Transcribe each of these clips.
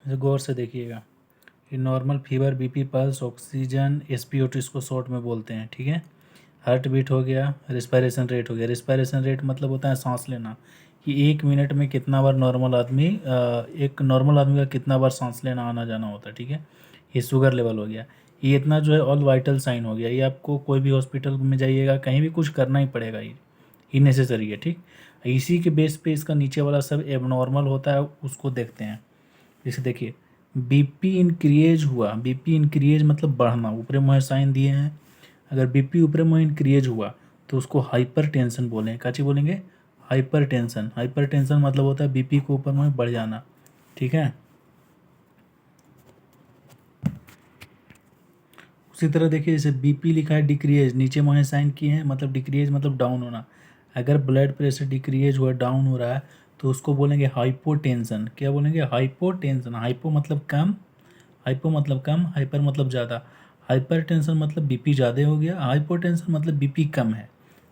इसे गौर से देखिएगा। ये normal fever, BP, pulse, oxygen, SpO2 इसको शॉर्ट में बोलते हैं, ठीक है। हार्ट बीट हो गया, रिस्पायरेशन रेट हो गया। रिस्पायरेशन रेट मतलब होता है सांस लेना, कि 1 मिनट में कितना बार एक नॉर्मल आदमी का कितना बार सांस लेना आना जाना होता है, ठीक है। ये शुगर लेवल हो गया। ये इतना जो है ऑल वाइटल साइन हो गया। ये आपको कोई भी हॉस्पिटल में जाइएगा, कहीं भी कुछ करना ही पड़ेगा, ये नेसेसरी है, ठीक। इसी के बेस पे इसका नीचे वाला सब एबनॉर्मल होता है, उसको देखते हैं। जैसे देखिए, बीपी इंक्रीज हुआ, बीपी इंक्रीज मतलब बढ़ना, ऊपरे मुँह साइन दिए हैं। अगर बीपी ऊपरे मुँह इंक्रीज हुआ तो उसको हाइपर टेंशन बोलें। क्या चीज़ बोलेंगे? Hyper tension. हाइपर टेंशन मतलब होता है बीपी को ऊपर मुँह बढ़ जाना, ठीक है। उसी तरह देखिए, जैसे बीपी लिखा है डिक्रीज, नीचे मुँह साइन किए हैं, मतलब डिक्रीज मतलब डाउन होना। अगर ब्लड प्रेशर डिक्रीज हुआ, डाउन हो रहा है, तो उसको बोलेंगे हाइपोटेंशन। क्या बोलेंगे? हाइपोटेंशन। हाइपो मतलब कम, हाइपो मतलब कम, हाइपर मतलब ज़्यादा। हाइपर टेंशन मतलब बीपी ज़्यादा हो गया, हाइपोटेंशन मतलब बीपी कम है,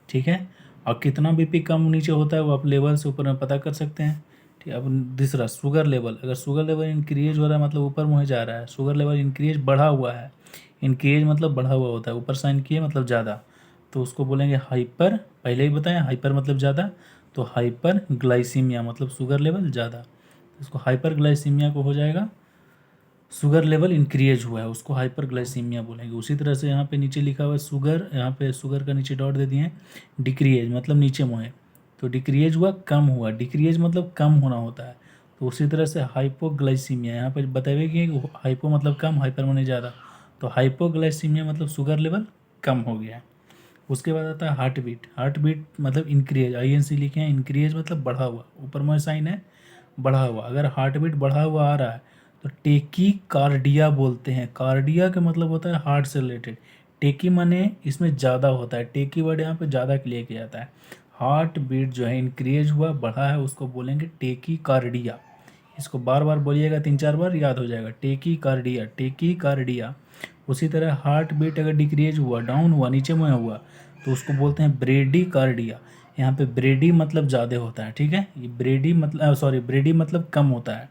ठीक है। और कितना बीपी कम नीचे होता है वो आप लेवल से ऊपर में पता कर सकते हैं, ठीक है। अब दूसरा शुगर लेवल, अगर शुगर लेवल इंक्रीज हो रहा है मतलब ऊपर मुँह जा रहा है। शुगर लेवल इंक्रीज बढ़ा हुआ है, इंक्रीज मतलब बढ़ा हुआ होता है, ऊपर साइन किए मतलब ज़्यादा, तो उसको बोलेंगे हाइपर। पहले ही बताया हाइपर मतलब ज़्यादा, तो हाइपर ग्लाइसीमिया मतलब शुगर लेवल ज़्यादा, इसको हाइपर ग्लाइसीमिया को हो जाएगा शुगर लेवल इंक्रीज हुआ है, उसको हाइपरग्लाइसीमिया बोलेंगे। उसी तरह से यहाँ पे नीचे लिखा हुआ है शुगर, यहाँ पे शुगर का नीचे डॉट दे दिए हैं। डिक्रीज मतलब नीचे मुँह है, तो डिक्रीज हुआ कम हुआ, डिक्रीज मतलब कम होना होता है। तो उसी तरह से हाइपोग्लाइसीमिया, यहाँ पे बताए कि हाइपो मतलब कम, हाइपर माने ज़्यादा, तो हाइपोग्लाइसीमिया मतलब शुगर लेवल कम हो गया है। उसके बाद आता है हार्ट बीट। हार्ट बीट मतलब इंक्रीज, INC लिखे हैं, इंक्रीज मतलब बढ़ा हुआ, ऊपर में साइन है बढ़ा हुआ। अगर हार्ट बीट बढ़ा हुआ आ रहा है तो टेकी कार्डिया बोलते हैं। कार्डिया का मतलब होता है हार्ट से रिलेटेड, टेकी माने इसमें ज़्यादा होता है, टेकी वर्ड यहाँ पे ज़्यादा के लिए किया जाता है। हार्ट बीट जो है इंक्रीज हुआ, बढ़ा है, उसको बोलेंगे टेकी कार्डिया। इसको बार बार बोलिएगा, 3-4 बार याद हो जाएगा, टेकी कार्डिया, टेकी कार्डिया। उसी तरह हार्ट बीट अगर डिक्रीज हुआ, डाउन हुआ, नीचे में हुआ, तो उसको बोलते हैं ब्रेडी कार्डिया। यहाँ पे ब्रेडी मतलब ज़्यादा होता है, ठीक है। ये ब्रेडी मतलब ब्रेडी मतलब कम होता है,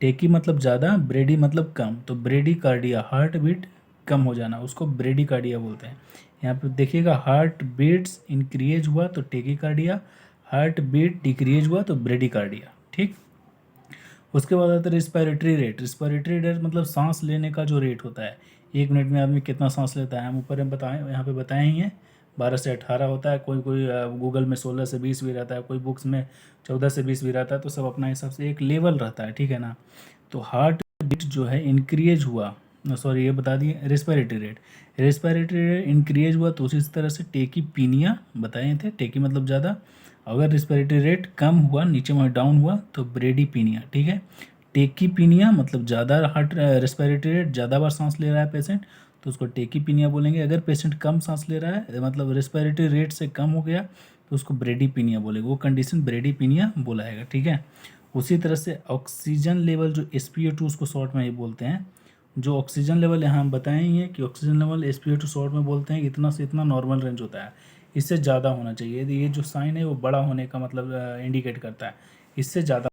टेकी मतलब ज़्यादा, ब्रेडी मतलब कम, तो ब्रेडी कार्डिया हार्ट बीट कम हो जाना, उसको ब्रेडी कार्डिया बोलते हैं। यहाँ पे देखिएगा, हार्ट बीट्स इंक्रीज हुआ तो टेकी कार्डिया, हार्ट बीट डिक्रीज हुआ तो ब्रेडी कार्डिया, ठीक। उसके बाद आता है रिस्पायरेटरी रेट। रिस्पायरेटरी रेट मतलब सांस लेने का जो रेट होता है, 1 मिनट में आदमी कितना सांस लेता है, हम ऊपर में बताएं, यहाँ पे बताए ही हैं, 12 से 18 होता है। कोई कोई गूगल में 16 से 20 भी रहता है, कोई बुक्स में 14 से 20 भी रहता है, तो सब अपना हिसाब से एक लेवल रहता है, ठीक है ना। तो हार्ट बीट जो है इंक्रीज हुआ, सॉरी ये बता दिए respiratory rate. Respiratory rate increase हुआ तो उसी तरह से टेकीपीनिया बताए थे, टेकी मतलब ज़्यादा। अगर रिस्पायरेटरी रेट कम हुआ, नीचे में डाउन हुआ, तो ब्रेडीपीनिया, ठीक है। टेकीपीनिया मतलब ज़्यादा हार्ट रिस्पायरेटरी रेट, ज़्यादा बार सांस ले रहा है पेशेंट, तो उसको टेकीपीनिया बोलेंगे। अगर पेशेंट कम सांस ले रहा है, मतलब रिस्पायरेटरी रेट से कम हो गया, तो उसको ब्रेडीपीनिया बोलेंगे, वो कंडीशन ब्रेडीपीनिया बुलाएगा, ठीक है। उसी तरह से ऑक्सीजन लेवल जो SpO2 उसको शॉर्ट में ही बोलते हैं। जो ऑक्सीजन लेवल यहाँ हम बताए ही हैं कि ऑक्सीजन लेवल SpO2 शॉर्ट में बोलते हैं, इतना से इतना नॉर्मल रेंज होता है, इससे ज़्यादा होना चाहिए। ये जो साइन है वो बड़ा होने का मतलब इंडिकेट करता है, इससे ज़्यादा